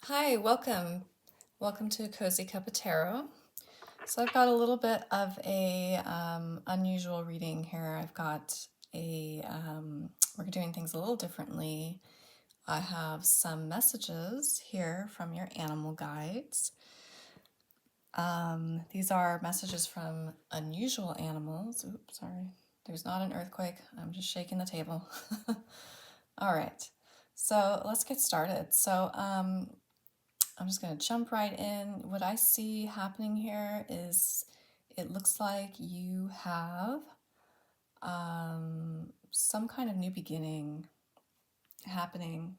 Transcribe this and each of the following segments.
Hi, welcome. Welcome to Cozy Cup of Tarot. So I've got a little bit of a unusual reading here. I've got we're doing things a little differently. I have some messages here from your animal guides. These are messages from unusual animals. Oops, sorry. There's not an earthquake. I'm just shaking the table. All right. So let's get started. I'm just going to jump right in. What I see happening here is it looks like you have some kind of new beginning happening.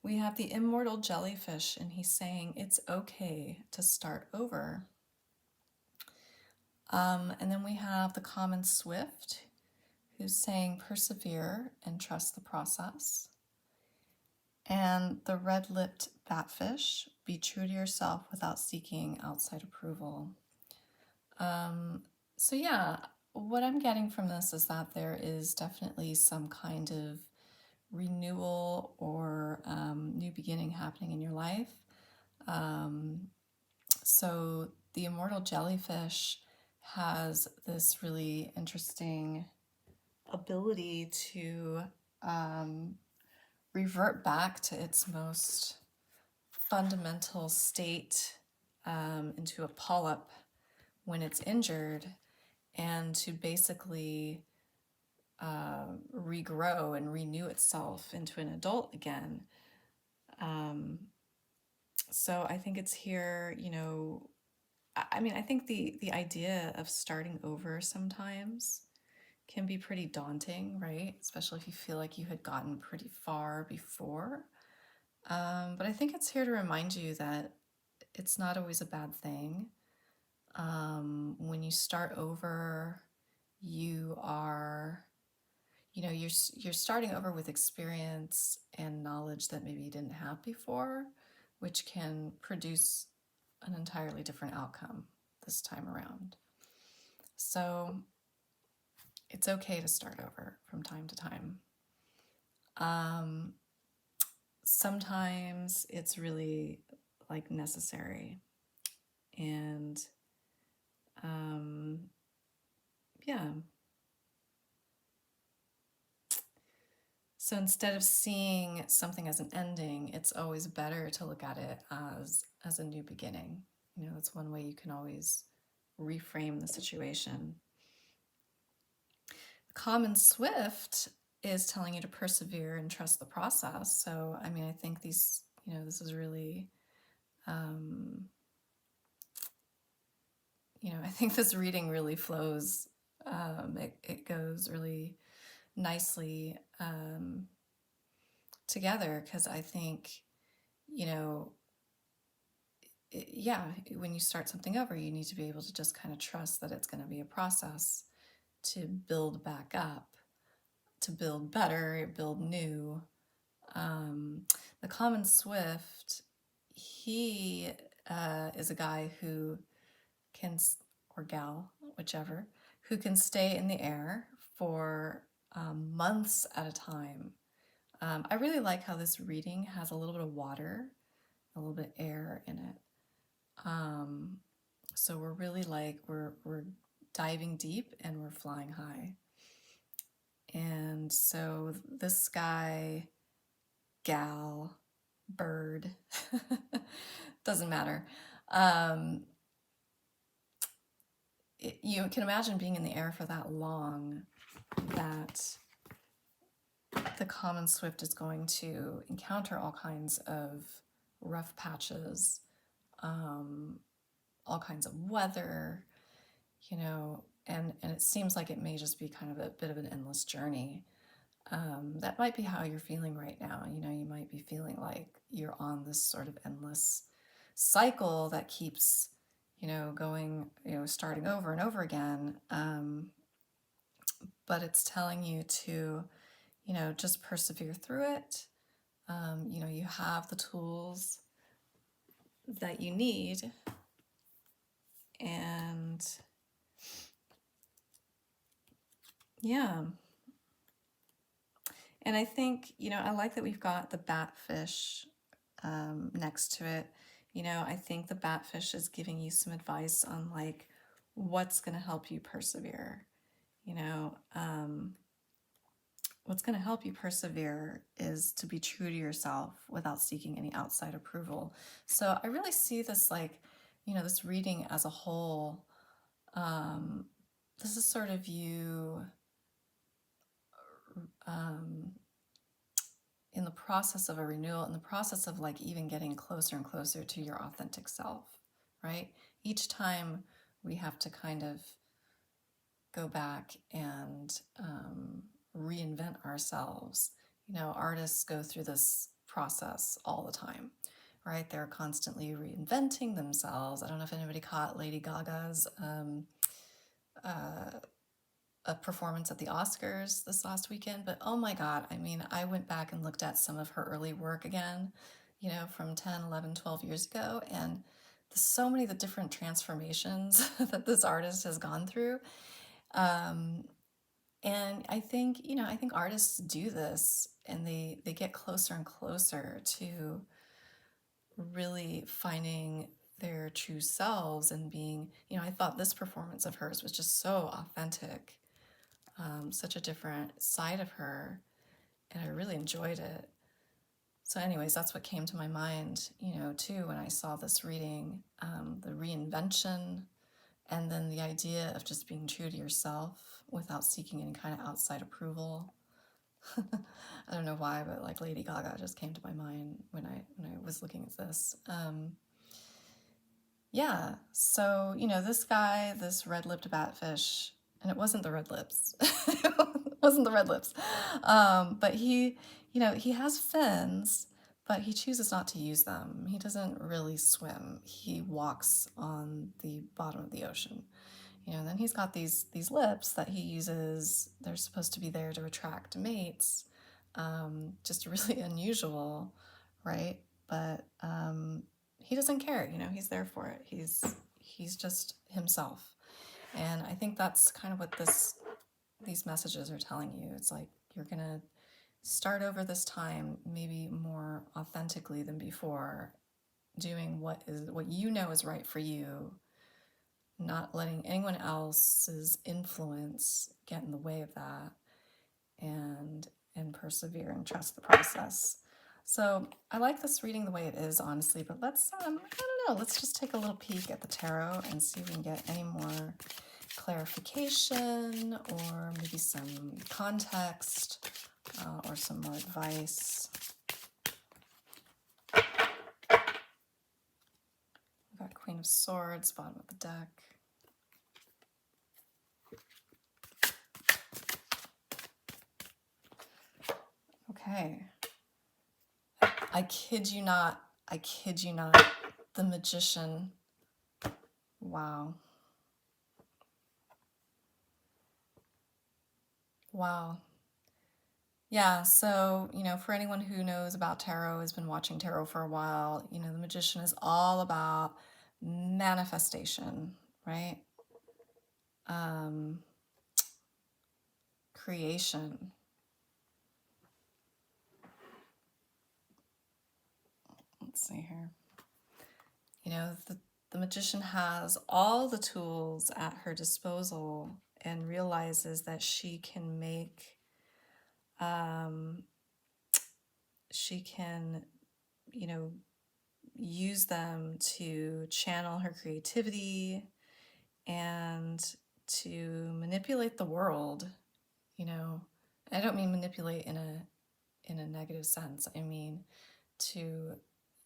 We have the immortal jellyfish, and he's saying it's okay to start over. And then we have the common swift, who's saying persevere and trust the process. And the red-lipped batfish, be true to yourself without seeking outside approval. So yeah, what I'm getting from this is that there is definitely some kind of renewal or new beginning happening in your life. So the immortal jellyfish has this really interesting ability to revert back to its most fundamental state into a polyp when it's injured, and to basically regrow and renew itself into an adult again. So I think it's here, I think the idea of starting over sometimes can be pretty daunting, right? Especially if you feel like you had gotten pretty far before. But I think it's here to remind you that it's not always a bad thing. When you start over, you are, you're starting over with experience and knowledge that maybe you didn't have before, which can produce an entirely different outcome this time around. So it's okay to start over from time to time. Sometimes it's really like necessary. And yeah. So instead of seeing something as an ending, it's always better to look at it as a new beginning. That's one way you can always reframe the situation. The common swift is telling you to persevere and trust the process. So, I think this is really, I think this reading really flows. It goes really nicely together, because I think, when you start something over, you need to be able to just kind of trust that it's going to be a process to build back up, to build better, build new. The common swift, he is a guy who can, or gal, whichever, who can stay in the air for months at a time. I really like how this reading has a little bit of water, a little bit of air in it. So we're really like, we're diving deep and we're flying high. And so this guy, gal, bird, doesn't matter. You can imagine being in the air for that long, that the common swift is going to encounter all kinds of rough patches, all kinds of weather, and it seems like it may just be kind of a bit of an endless journey. That might be how you're feeling right now. You might be feeling like you're on this sort of endless cycle that keeps, going, starting over and over again. But it's telling you to, just persevere through it. You have the tools that you need, and yeah. And I think, I like that we've got the batfish next to it. I think the batfish is giving you some advice on like what's going to help you persevere. You know, what's going to help you persevere is to be true to yourself without seeking any outside approval. So I really see this like, this reading as a whole. This is sort of you in the process of a renewal, in the process of like even getting closer and closer to your authentic self, right? Each time we have to kind of go back and reinvent ourselves. Artists go through this process all the time, right? They're constantly reinventing themselves. I don't know if anybody caught Lady Gaga's a performance at the Oscars this last weekend, but oh my God, I mean, I went back and looked at some of her early work again, from 10, 11, 12 years ago, and there's so many of the different transformations that this artist has gone through. And I think artists do this and they get closer and closer to really finding their true selves and being, I thought this performance of hers was just so authentic, such a different side of her, and I really enjoyed it. So anyways, that's what came to my mind, too, when I saw this reading, the reinvention, and then the idea of just being true to yourself without seeking any kind of outside approval. I don't know why, but like Lady Gaga just came to my mind when I was looking at this. Yeah, so this guy, this red-lipped batfish, and it wasn't the red lips. It wasn't the red lips. But he has fins, but he chooses not to use them. He doesn't really swim. He walks on the bottom of the ocean. And then he's got these lips that he uses. They're supposed to be there to attract mates. Just really unusual, right? But he doesn't care. He's there for it. He's just himself. And I think that's kind of what these messages are telling you. It's like you're gonna start over this time maybe more authentically than before, doing what is right for you, not letting anyone else's influence get in the way of that, and persevere and trust the process. So I like this reading the way it is, honestly, but let's I don't know, let's just take a little peek at the tarot and see if we can get any more clarification or maybe some context or some more advice. We've got Queen of Swords, bottom of the deck. Okay. I kid you not. The Magician. Wow. Wow. Yeah, so, for anyone who knows about tarot, has been watching tarot for a while, the Magician is all about manifestation, right? Creation. Let's see here. The Magician has all the tools at her disposal and realizes that she can use them to channel her creativity and to manipulate the world. I don't mean manipulate in a negative sense. I mean to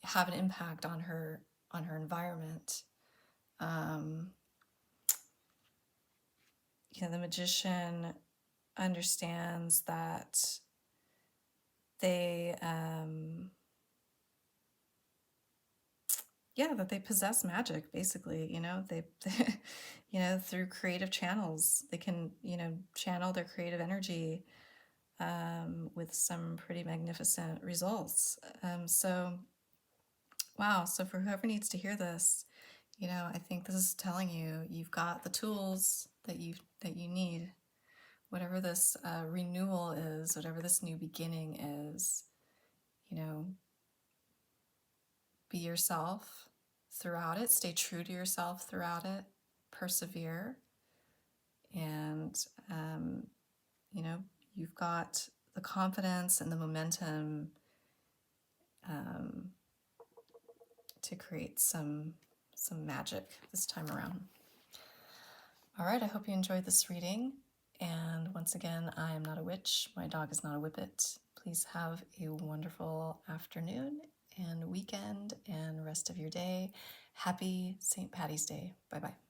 have an impact on her environment. The Magician understands that they that they possess magic, basically. They through creative channels, they can channel their creative energy with some pretty magnificent results. So wow, so for whoever needs to hear this, I think this is telling you you've got the tools that you need. Whatever this renewal is, whatever this new beginning is, be yourself throughout it, stay true to yourself throughout it, persevere, and you know, you've got the confidence and the momentum to create some magic this time around. All right, I hope you enjoyed this reading. And once again, I am not a witch. My dog is not a whippet. Please have a wonderful afternoon and weekend and rest of your day. Happy St. Patty's Day. Bye-bye.